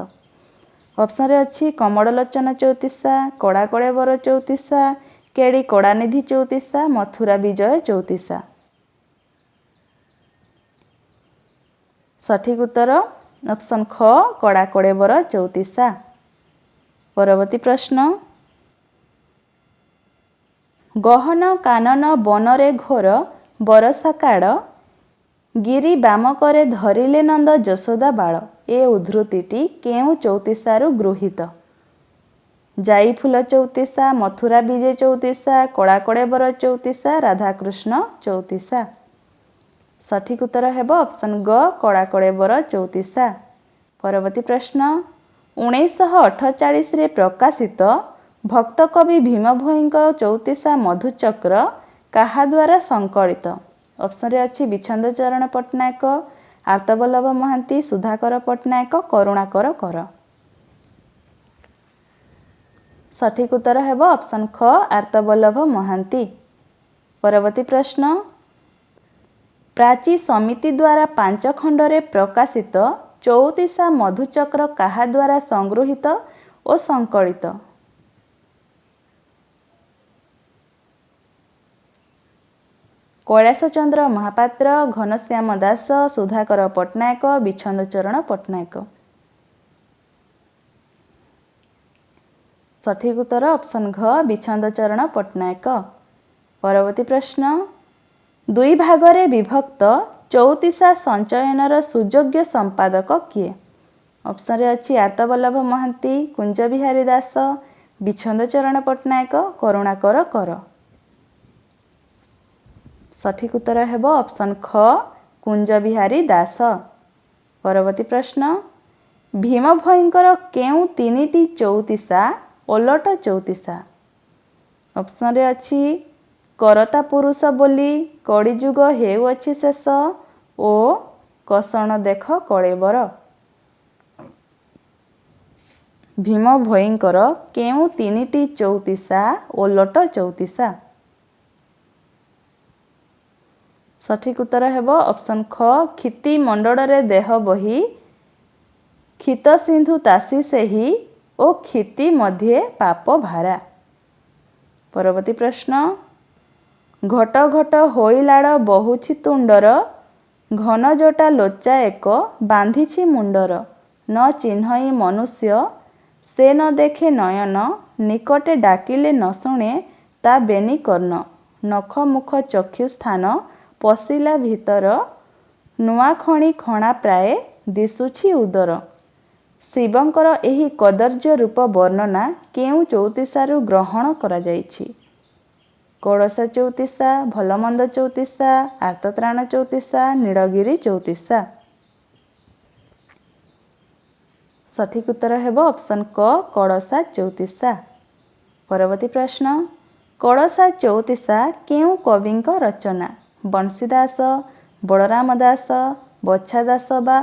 ଅପସନ୍ରେ ଅଛି କମଳଲୋଚନ ଚଉତିଶା, କଡ଼ା କଡ଼େବର ଚଉତିଶା, କେଡ଼ି କଳାନିଧି ଚଉତିଶା, ମଥୁରା ବିଜୟ ଚଉତିଶା। ସଠିକ୍ ଉତ୍ତର ଅପସନ୍ ଖ କଡ଼ା କଡ଼େବର ଚଉତିଶା। ପରବର୍ତ୍ତୀ ପ୍ରଶ୍ନ ଗହନ କାନନ ବନରେ ଘୋର ବରଷା କାଳ ଗିରି ବାମ କରେ ଧରିଲେ ନନ୍ଦ ଯଶୋଦା ବାଳ। ଏ ଉଦ୍ଧୃତିଟି କେଉଁ ଚଉତିଶାରୁ ଗୃହୀତ? ଯାଇଫୁଲ ଚଉତିଶା, ମଥୁରା ବିଜେ ଚଉତିଶା, କଡ଼ା କଡ଼େବର ଚଉତିଶା, ରାଧାକୃଷ୍ଣ ଚଉତିଶା। ସଠିକ୍ ଉତ୍ତର ହେବ ଅପସନ୍ ଗ କଡ଼ା କଡ଼େବର ଚଉତିଶା। ପରବର୍ତ୍ତୀ ପ୍ରଶ୍ନ 1948 ପ୍ରକାଶିତ ଭକ୍ତକବି ଭୀମ ଭୋଇଙ୍କ ଚଉତିଶା ମଧୁଚକ୍ର କାହା ଦ୍ୱାରା ସଂକଳିତ? ଅପସନରେ ଅଛି ବିଚ୍ଛନ୍ଦ ଚରଣ ପଟ୍ଟନାୟକ, ଆର୍ତ୍ତବଲ୍ଲଭ ମହାନ୍ତି, ସୁଧାକର ପଟ୍ଟନାୟକ, କରୁଣାକର କର। ସଠିକ ଉତ୍ତର ହେବ ଅପସନ ଖ ଆର୍ତ୍ତବଲ୍ଲଭ ମହାନ୍ତି। ପରବର୍ତ୍ତୀ ପ୍ରଶ୍ନ, ପ୍ରାଚୀ ସମିତି ଦ୍ୱାରା 5 ଖଣ୍ଡରେ ପ୍ରକାଶିତ ଚଉତିଶା ମଧୁଚକ୍ର କାହା ଦ୍ୱାରା ସଂଗୃହୀତ ଓ ସଂକଳିତ? କୈଳାସ ଚନ୍ଦ୍ର ମହାପାତ୍ର, ଘନଶ୍ୟାମ ଦାସ, ସୁଧାକର ପଟ୍ଟନାୟକ, ବିଚ୍ଛନ୍ଦ ଚରଣ ପଟ୍ଟନାୟକ। ସଠିକ ଉତ୍ତର ଅପସନ ଘ ବିଚ୍ଛନ୍ଦ ଚରଣ ପଟ୍ଟନାୟକ। ପରବର୍ତ୍ତୀ ପ୍ରଶ୍ନ, 2 ଭାଗରେ ବିଭକ୍ତ ଚଉତିଶା ସଞ୍ଚୟନର ସୁଯୋଗ୍ୟ ସମ୍ପାଦକ କିଏ? ଅପସନରେ ଅଛି ଆର୍ତ୍ତବଲ୍ଲଭ ମହାନ୍ତି, କୁଞ୍ଜ ବିହାରୀ ଦାସ, ବିଚ୍ଛନ୍ଦ ଚରଣ ପଟ୍ଟନାୟକ, କରୁଣାକର କର। ସଠିକ ଉତ୍ତର ହେବ ଅପସନ ଖ କୁଞ୍ଜ ବିହାରୀ ଦାସ। ପରବର୍ତ୍ତୀ ପ୍ରଶ୍ନ, ଭୀମ ଭୋଇଙ୍କର କେଉଁ 3ଟି ଚଉତିଶା ଓଲଟ ଚଉତିଶା? ଅପସନରେ ଅଛି କରତା ପୁରୁଷ ବୋଲି, କଳିଯୁଗ ହେଉଅଛି ଶେଷ ଓ କଷଣ ଦେଖ କଳେବର। ଭୀମ ଭୋଇଙ୍କର କେଉଁ 3ଟି ଚଉତିଶା ଓଲଟ ଚଉତିଶା? ସଠିକ ଉତ୍ତର ହେବ ଅପସନ ଖ କ୍ଷିତି ମଣ୍ଡଳରେ ଦେହ ବହି, କ୍ଷିତ ସିନ୍ଧୁ ତାସି ସେହି ଓ କ୍ଷିତି ମଧ୍ୟେ ପାପ ଭାରା। ପରବର୍ତ୍ତୀ ପ୍ରଶ୍ନ, ଘଟ ଘଟ ହୋଇ ଲାଡ଼ ବହୁଛି ତୁଣ୍ଡର, ଘନ ଜଟା ଲୋଚା ଏକ ବାନ୍ଧିଛି ମୁଣ୍ଡର, ନ ଚିହ୍ନଇ ମନୁଷ୍ୟ ସେ ନ ଦେଖେ ନୟନ, ନିକଟେ ଡାକିଲେ ନ ଶୁଣେ ତା ବେନି କର୍ଣ୍ଣ, ନଖ ମୁଖ ଚକ୍ଷୁ ସ୍ଥାନ ପଶିଲା ଭିତର, ନୂଆ ଖଣି ଖଣା ପ୍ରାୟ ଦିଶୁଛି ଉଦର। ଶିବଙ୍କର ଏହି କଦର୍ଯ୍ୟ ରୂପ ବର୍ଣ୍ଣନା କେଉଁ ଚଉତିଶାରୁ ଗ୍ରହଣ କରାଯାଇଛି? କଳସା ଚଉତିଶା, ଭଲମନ୍ଦ ଚଉତିଶା, ଆର୍ତ୍ତତ୍ରାଣ ଚଉତିଶା, ନୀଳଗିରି ଚଉତିଶା। ସଠିକ ଉତ୍ତର ହେବ ଅପସନ କ କଳସା ଚଉତିଶା। ପରବର୍ତ୍ତୀ ପ୍ରଶ୍ନ, କଳସା ଚଉତିଶା କେଉଁ କବିଙ୍କ ରଚନା? ବଂଶୀ ଦାସ, ବଳରାମ ଦାସ, ବଛା ଦାସ ବା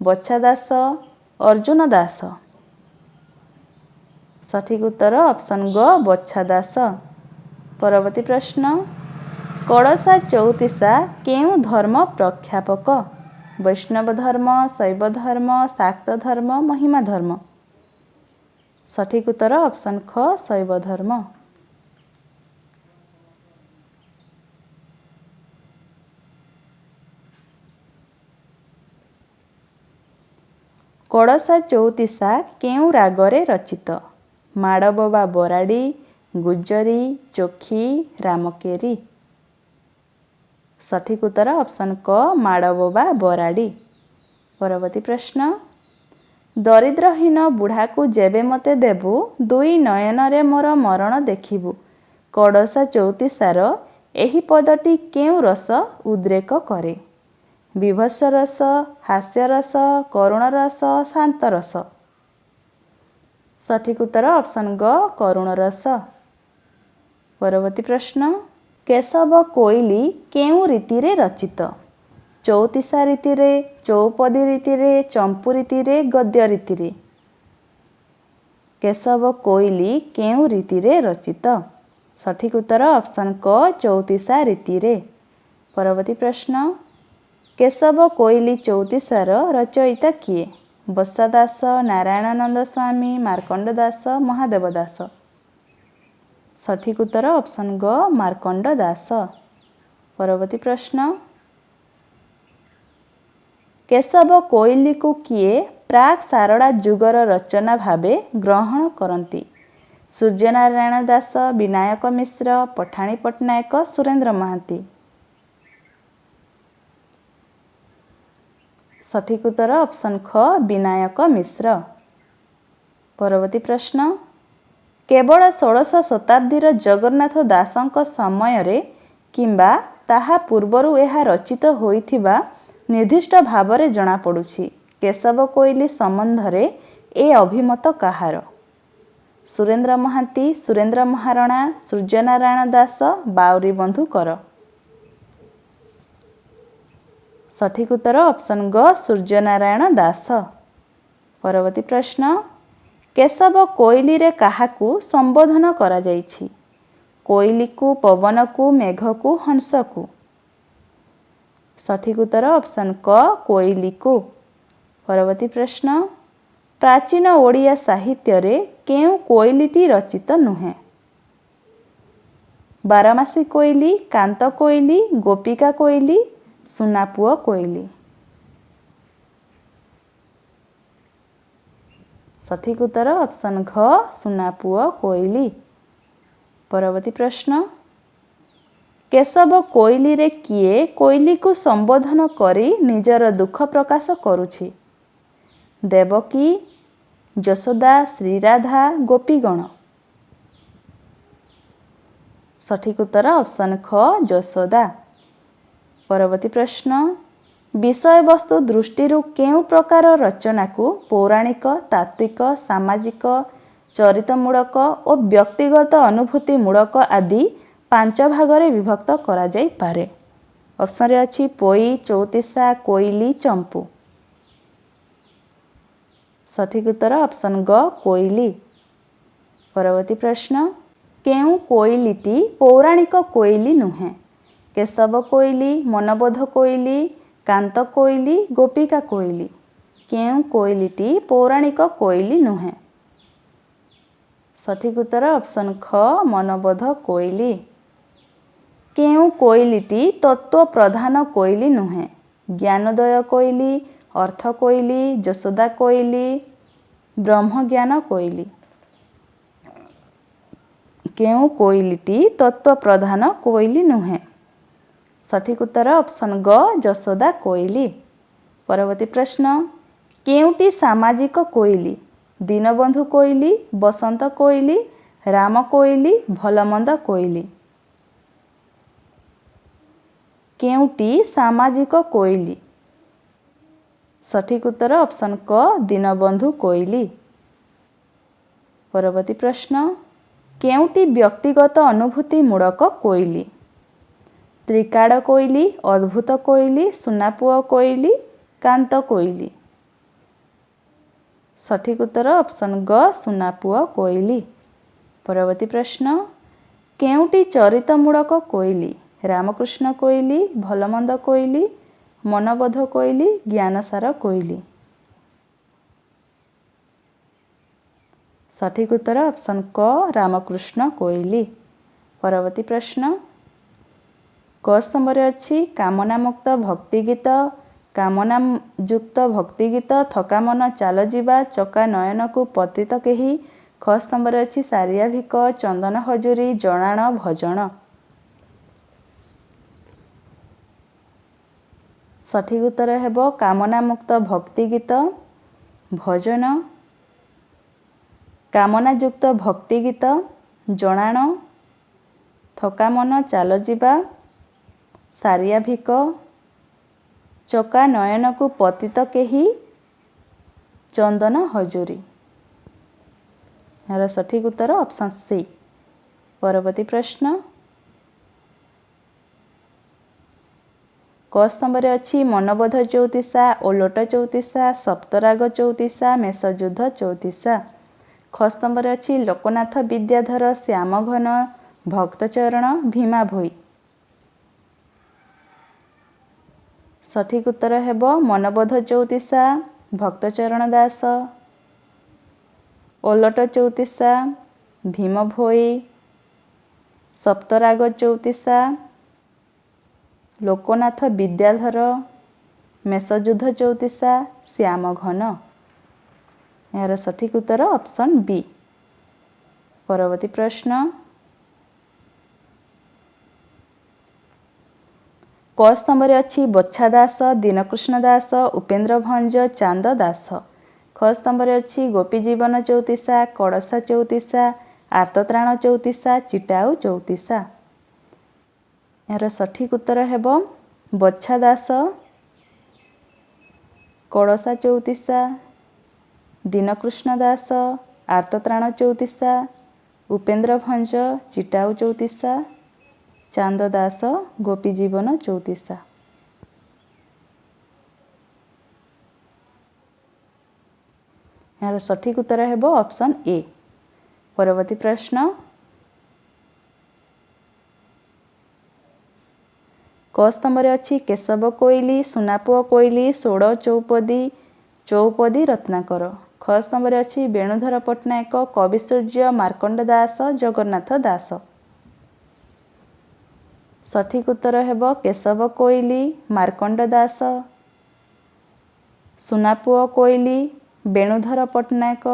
ବଛା ଦାସ, ଅର୍ଜୁନ ଦାସ। ସଠିକ ଉତ୍ତର ଅପସନ ଗ ବଛା ଦାସ। ପରବର୍ତ୍ତୀ ପ୍ରଶ୍ନ, କଳସା ଚଉତିଶା କେଉଁ ଧର୍ମ ପ୍ରଖ୍ୟାପକ? ବୈଷ୍ଣବ ଧର୍ମ, ଶୈବ ଧର୍ମ, ଶାକ୍ତ ଧର୍ମ, ମହିମା ଧର୍ମ। ସଠିକ ଉତ୍ତର ଅପସନ ଖ ଶୈବ ଧର୍ମ। କଳସା ଚଉତିଶା କେଉଁ ରାଗରେ ରଚିତ? ମାଡ଼ବ ବା ବରାଡ଼ି, ଗୁଜ୍ଜରୀ, ଚୋଖୀ, ରାମକେରି। ସଠିକ ଉତ୍ତର ଅପସନ କ ମାଡ଼ବ ବା ବରାଡ଼ି। ପରବର୍ତ୍ତୀ ପ୍ରଶ୍ନ, ଦରିଦ୍ରହୀନ ବୁଢ଼ାକୁ ଯେବେ ମୋତେ ଦେବୁ, 2 ନୟନରେ ମୋର ମରଣ ଦେଖିବୁ। କଳସା ଚଉତିଶାର ଏହି ପଦଟି କେଉଁ ରସ ଉଦ୍ରେକ କରେ? ବିଭତ୍ସ ରସ, ହାସ୍ୟ ରସ, କରୁଣ ରସ, ଶାନ୍ତ ରସ। ସଠିକ ଉତ୍ତର ଅପସନ ଗ କରୁଣ ରସ। ପରବର୍ତ୍ତୀ ପ୍ରଶ୍ନ, କେଶବ କୋଇଲି କେଉଁ ରୀତିରେ ରଚିତ? ଚଉତିଶା ରୀତିରେ, ଚୌପଦୀ ରୀତିରେ, ଚମ୍ପୁ ରୀତିରେ, ଗଦ୍ୟ ରୀତିରେ। କେଶବ କୋଇଲି କେଉଁ ରୀତିରେ ରଚିତ? ସଠିକ ଉତ୍ତର ଅପସନ କ ଚଉତିଶା ରୀତିରେ। ପରବର୍ତ୍ତୀ ପ୍ରଶ୍ନ, କେଶବ କୋଇଲି ଚଉତିଶାର ରଚୟିତା କିଏ? ବତ୍ସା ଦାସ, ନାରାୟଣାନନ୍ଦ ସ୍ୱାମୀ, ମାର୍କଣ୍ଡ ଦାସ, ମହାଦେବ ଦାସ। ସଠିକ ଉତ୍ତର ଅପସନ ଗ ମାର୍କଣ୍ଡ ଦାସ। ପରବର୍ତ୍ତୀ ପ୍ରଶ୍ନ, କେଶବ କୋଇଲିକୁ କିଏ ପ୍ରାକ୍ ସାରଳା ଯୁଗର ରଚନା ଭାବେ ଗ୍ରହଣ କରନ୍ତି? ସୂର୍ଯ୍ୟନାରାୟଣ ଦାସ, ବିନାୟକ ମିଶ୍ର, ପଠାଣି ପଟ୍ଟନାୟକ, ସୁରେନ୍ଦ୍ର ମହାନ୍ତି। ସଠିକ ଉତ୍ତର ଅପସନ ଖ ବିନାୟକ ମିଶ୍ର। ପରବର୍ତ୍ତୀ ପ୍ରଶ୍ନ, କେବଳ 16ଶ ଶତାବ୍ଦୀର ଜଗନ୍ନାଥ ଦାସଙ୍କ ସମୟରେ କିମ୍ବା ତାହା ପୂର୍ବରୁ ଏହା ରଚିତ ହୋଇଥିବା ନିର୍ଦ୍ଦିଷ୍ଟ ଭାବରେ ଜଣାପଡ଼ୁଛି। କେଶବ କୋଇଲି ସମ୍ବନ୍ଧରେ ଏ ଅଭିମତ କାହାର? ସୁରେନ୍ଦ୍ର ମହାନ୍ତି, ସୁରେନ୍ଦ୍ର ମହାରଣା, ସୂର୍ଯ୍ୟନାରାୟଣ ଦାସ, ବାଉରୀ ବନ୍ଧୁ କର। ସଠିକ ଉତ୍ତର ଅପସନ୍ ଗ ସୂର୍ଯ୍ୟନାରାୟଣ ଦାସ। ପରବର୍ତ୍ତୀ ପ୍ରଶ୍ନ, କେଶବ କୋଇଲିରେ କାହାକୁ ସମ୍ବୋଧନ କରାଯାଇଛି? କୋଇଲିକୁ, ପବନକୁ, ମେଘକୁ, ହଂସକୁ? ସଠିକ ଉତ୍ତର ଅପସନ୍ କ କୋଇଲିକୁ। ପରବର୍ତ୍ତୀ ପ୍ରଶ୍ନ, ପ୍ରାଚୀନ ଓଡ଼ିଆ ସାହିତ୍ୟରେ କେଉଁ କୋଇଲିଟି ରଚିତ ନୁହେଁ? ବାରମାସୀ କୋଇଲି, କାନ୍ତ କୋଇଲି, ଗୋପିକା କୋଇଲି, ସୁନାପୁଅ କୋଇଲି? ସଠିକ ଉତ୍ତର ଅପସନ୍ ଘ ସୁନାପୁଅ କୋଇଲି। ପରବର୍ତ୍ତୀ ପ୍ରଶ୍ନ, କେଶବ କୋଇଲିରେ କିଏ କୋଇଲିକୁ ସମ୍ବୋଧନ କରି ନିଜର ଦୁଃଖ ପ୍ରକାଶ କରୁଛି? ଦେବକୀ, ଯଶୋଦା, ଶ୍ରୀରାଧା, ଗୋପୀଗଣ? ସଠିକ ଉତ୍ତର ଅପସନ୍ ଖ ଯଶୋଦା। ପରବର୍ତ୍ତୀ ପ୍ରଶ୍ନ, ବିଷୟବସ୍ତୁ ଦୃଷ୍ଟିରୁ କେଉଁ ପ୍ରକାର ରଚନାକୁ ପୌରାଣିକ, ତାତ୍ତ୍ୱିକ, ସାମାଜିକ, ଚରିତମୂଳକ ଓ ବ୍ୟକ୍ତିଗତ ଅନୁଭୂତିମୂଳକ ଆଦି 5 ଭାଗରେ ବିଭକ୍ତ କରାଯାଇପାରେ? ଅପସନ୍ରେ ଅଛି ପୋଇ, ଚଉତିଶା, କୋଇଲି, ଚମ୍ପୁ? ସଠିକ ଉତ୍ତର ଅପସନ୍ ଗ କୋଇଲି। ପରବର୍ତ୍ତୀ ପ୍ରଶ୍ନ, କେଉଁ କୋଇଲିଟି ପୌରାଣିକ କୋଇଲି ନୁହେଁ? କେଶବ କୋଇଲି, ମନବୋଧ କୋଇଲି, କାନ୍ତ କୋଇଲି, ଗୋପିକା କୋଇଲି? କେଉଁ କୋଇଲିଟି ପୌରାଣିକ କୋଇଲି ନୁହେଁ? ସଠିକ ଉତ୍ତର ଅପସନ୍ ଖ ମନବୋଧ କୋଇଲି। କେଉଁ କୋଇଲିଟି ତତ୍ତ୍ୱ ପ୍ରଧାନ କୋଇଲି ନୁହେଁ? ଜ୍ଞାନୋଦୟ କୋଇଲି, ଅର୍ଥ କୋଇଲି, ଯଶୋଦା କୋଇଲି, ବ୍ରହ୍ମଜ୍ଞାନ କୋଇଲି? କେଉଁ କୋଇଲିଟି ତତ୍ତ୍ୱ ପ୍ରଧାନ କୋଇଲି ନୁହେଁ? ସଠିକ ଉତ୍ତର ଅପସନ୍ ଗ ଯଶୋଦା କୋଇଲି। ପରବର୍ତ୍ତୀ ପ୍ରଶ୍ନ, କେଉଁଟି ସାମାଜିକ କୋଇଲି? ଦୀନବନ୍ଧୁ କୋଇଲି, ବସନ୍ତ କୋଇଲି, ରାମ କୋଇଲି, ଭଲମନ୍ଦ କୋଇଲି? କେଉଁଟି ସାମାଜିକ କୋଇଲି? ସଠିକ ଉତ୍ତର ଅପସନ୍ କ ଦୀନବନ୍ଧୁ କୋଇଲି। ପରବର୍ତ୍ତୀ ପ୍ରଶ୍ନ, କେଉଁଟି ବ୍ୟକ୍ତିଗତ ଅନୁଭୂତିମୂଳକ କୋଇଲି? ତ୍ରିକାଡ଼ କୋଇଲି, ଅଦ୍ଭୁତ କୋଇଲି, ସୁନାପୁଅ କୋଇଲି, କାନ୍ତ କୋଇଲି? ସଠିକ ଉତ୍ତର ଅପସନ୍ ଗ ସୁନାପୁଅ କୋଇଲି। ପରବର୍ତ୍ତୀ ପ୍ରଶ୍ନ, କେଉଁଟି ଚରିତମୂଳକ କୋଇଲି? ରାମକୃଷ୍ଣ କୋଇଲି, ଭଲମନ୍ଦ କୋଇଲି, ମନବୋଧ କୋଇଲି, ଜ୍ଞାନସାର କୋଇଲି? ସଠିକ ଉତ୍ତର ଅପସନ୍ କ ରାମକୃଷ୍ଣ କୋଇଲି। ପରବର୍ତ୍ତୀ ପ୍ରଶ୍ନ, କ ସ୍ତମ୍ଭରେ ଅଛି କାମନାମୁକ୍ତ ଭକ୍ତିଗୀତ, କାମନାଯୁକ୍ତ ଭକ୍ତିଗୀତ, ଥକାମନ ଚାଲଯିବା, ଚକା ନୟନକୁ ପତିତ କେହି? ଖ ସ୍ତମ୍ଭରେ ଅଛି ସାରିଆ ଭିକ, ଚନ୍ଦନ ହଜୁରୀ, ଜଣାଣ, ଭଜଣ? ସଠିକ ଉତ୍ତର ହେବ କାମନାମୁକ୍ତ ଭକ୍ତିଗୀତ, ଭଜନ, କାମନାଯୁକ୍ତ ଭକ୍ତିଗୀତ, ଜଣାଣ, ଥକାମନ ଚାଲଯିବା, ସାରିଆ ଭିକ, ଚକା ନୟନକୁ ପତିତ କେହି, ଚନ୍ଦନ ହଜୁରୀ? ଏହାର ସଠିକ ଉତ୍ତର ଅପସନ୍ ସି। ପରବର୍ତ୍ତୀ ପ୍ରଶ୍ନ, କ ସ୍ତମ୍ଭରେ ଅଛି ମନବୋଧ ଚଉତିଶା, ଓଲଟ ଚଉତିଶା, ସପ୍ତରାଗ ଚଉତିଶା, ମେଷଯୁଦ୍ଧ ଚଉତିଶା? ଖ ସ୍ତମ୍ଭରେ ଅଛି ଲୋକନାଥ ବିଦ୍ୟାଧର, ଶ୍ୟାମଘନ, ଭକ୍ତଚରଣ, ଭୀମା ଭୋଇ? ସଠିକ ଉତ୍ତର ହେବ ମନବୋଧ ଚଉତିଶା, ଭକ୍ତଚରଣ ଦାସ, ଓଲଟ ଚଉତିଶା, ଭୀମ ଭୋଇ, ସପ୍ତରାଗ ଚଉତିଶା, ଲୋକନାଥ ବିଦ୍ୟାଧର, ମେଷଯୁଦ୍ଧ ଚଉତିଶା, ଶ୍ୟାମଘନ? ଏହାର ସଠିକ ଉତ୍ତର ଅପସନ୍ ବି। ପରବର୍ତ୍ତୀ ପ୍ରଶ୍ନ, କ ସ୍ତମ୍ଭରେ ଅଛି ବଛା ଦାସ, ଦୀନକୃଷ୍ଣ ଦାସ, ଉପେନ୍ଦ୍ର ଭଞ୍ଜ, ଚାନ୍ଦ ଦାସ? ଖ ସ୍ତମ୍ଭରେ ଅଛି ଗୋପୀଜୀବନ ଚଉତିଶା, କଡ଼ସା ଚଉତିଶା, ଆର୍ତ୍ତତ୍ରାଣ ଚଉତିଶା, ଚିଟାଉ ଚଉତିଶା? ଏହାର ସଠିକ ଉତ୍ତର ହେବ ବଛା ଦାସ, କଡ଼ସା ଚଉତିଶା, ଦୀନକୃଷ୍ଣ ଦାସ ଆର୍ତ୍ତତ୍ରାଣ ଚଉତିଶା, ଉପେନ୍ଦ୍ର ଭଞ୍ଜ ଚିଟାଉ ଚଉତିଶା, ଚାନ୍ଦ ଦାସ ଗୋପୀ ଜୀବନ ଚଉତିଶା। ଏହାର ସଠିକ୍ ଉତ୍ତର ହେବ ଅପସନ୍ ଏ। ପରବର୍ତ୍ତୀ ପ୍ରଶ୍ନ, କ ସ୍ତମ୍ଭରେ ଅଛି କେଶବ କୋଇଲି, ସୁନାପୁଅ କୋଇଲି, ଷୋଡ଼ ଚୌପଦୀ, ଚୌପଦୀ ରତ୍ନାକର। ଖ ସ୍ତମ୍ଭରେ ଅଛି ବେଣୁଧର ପଟ୍ଟନାୟକ, କବିସୂର୍ଯ୍ୟ, ମାର୍କଣ୍ଡ ଦାସ, ଜଗନ୍ନାଥ ଦାସ। ସଠିକ୍ ଉତ୍ତର ହେବ କେଶବ କୋଇଲି, ମାର୍କଣ୍ଡ ଦାସ, ସୁନାପୁଅ କୋଇଲି, ବେଣୁଧର ପଟ୍ଟନାୟକ,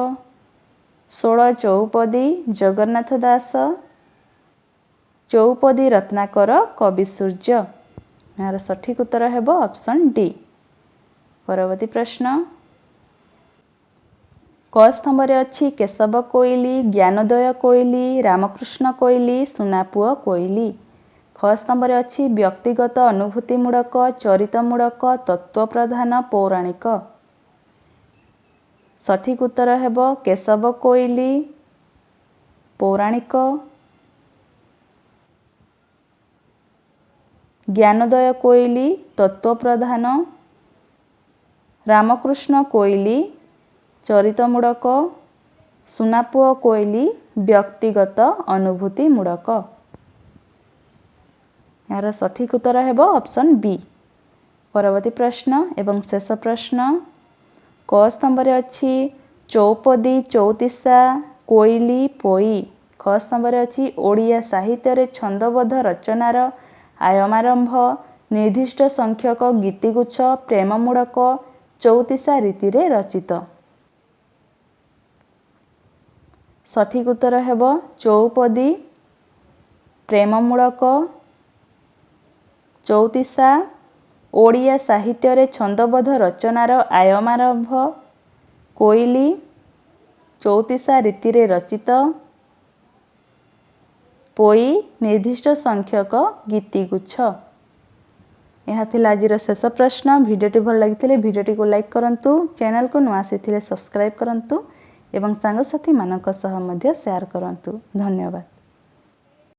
ଷୋଳ ଚୌପଦୀ, ଜଗନ୍ନାଥ ଦାସ, ଚୌପଦୀ ରତ୍ନାକର, କବିସୂର୍ଯ୍ୟ। ଏହାର ସଠିକ୍ ଉତ୍ତର ହେବ ଅପସନ୍ ଡି। ପରବର୍ତ୍ତୀ ପ୍ରଶ୍ନ, କ ସ୍ତମ୍ଭରେ ଅଛି କେଶବ କୋଇଲି, ଜ୍ଞାନୋଦୟ କୋଇଲି, ରାମକୃଷ୍ଣ କୋଇଲି, ସୁନାପୁଅ କୋଇଲି। ଖ ସ୍ତମ୍ଭରେ ଅଛି ବ୍ୟକ୍ତିଗତ ଅନୁଭୂତିମୂଳକ, ଚରିତମୂଳକ, ତତ୍ତ୍ୱପ୍ରଧାନ, ପୌରାଣିକ। ସଠିକ୍ ଉତ୍ତର ହେବ କେଶବ କୋଇଲି, ପୌରାଣିକ, ଜ୍ଞାନୋଦୟ କୋଇଲି, ତତ୍ତ୍ୱପ୍ରଧାନ, ରାମକୃଷ୍ଣ କୋଇଲି, ଚରିତମୂଳକ, ସୁନାପୁଅ କୋଇଲି, ବ୍ୟକ୍ତିଗତ ଅନୁଭୂତିମୂଳକ। ଏହାର ସଠିକ୍ ଉତ୍ତର ହେବ ଅପସନ୍ ବି। ପରବର୍ତ୍ତୀ ପ୍ରଶ୍ନ ଏବଂ ଶେଷ ପ୍ରଶ୍ନ, କ ସ୍ତମ୍ଭରେ ଅଛି ଚୌପଦୀ ଚଉତିଶା, କୋଇଲି, ପୋଇ। ଖ ସ୍ତମ୍ଭରେ ଅଛି ଓଡ଼ିଆ ସାହିତ୍ୟରେ ଛନ୍ଦବଦ୍ଧ ରଚନାର ଆୟମାରମ୍ଭ, ନିର୍ଦ୍ଦିଷ୍ଟ ସଂଖ୍ୟକ ଗୀତିଗୁଚ୍ଛ, ପ୍ରେମମୂଳକ, ଚଉତିଶା ରୀତିରେ ରଚିତ। ସଠିକ୍ ଉତ୍ତର ହେବ ଚୌପଦୀ, ପ୍ରେମମୂଳକ, ଚଉତିଶା, ଓଡ଼ିଆ ସାହିତ୍ୟରେ ଛନ୍ଦବଦ୍ଧ ରଚନାର ଆୟମାରମ୍ଭ, କୋଇଲି, ଚଉତିଶା ରୀତିରେ ରଚିତ, ପୋଇ, ନିର୍ଦ୍ଦିଷ୍ଟ ସଂଖ୍ୟକ ଗୀତିଗୁଚ୍ଛ। ଏହା ଥିଲା ଆଜିର ଶେଷ ପ୍ରଶ୍ନ। ଭିଡ଼ିଓଟି ଭଲ ଲାଗିଥିଲେ ଭିଡ଼ିଓଟିକୁ ଲାଇକ୍ କରନ୍ତୁ, ଚ୍ୟାନେଲକୁ ନୂଆ ଆସିଥିଲେ ସବସ୍କ୍ରାଇବ୍ କରନ୍ତୁ ଏବଂ ସାଙ୍ଗସାଥିମାନଙ୍କ ସହ ମଧ୍ୟ ସେୟାର କରନ୍ତୁ। ଧନ୍ୟବାଦ।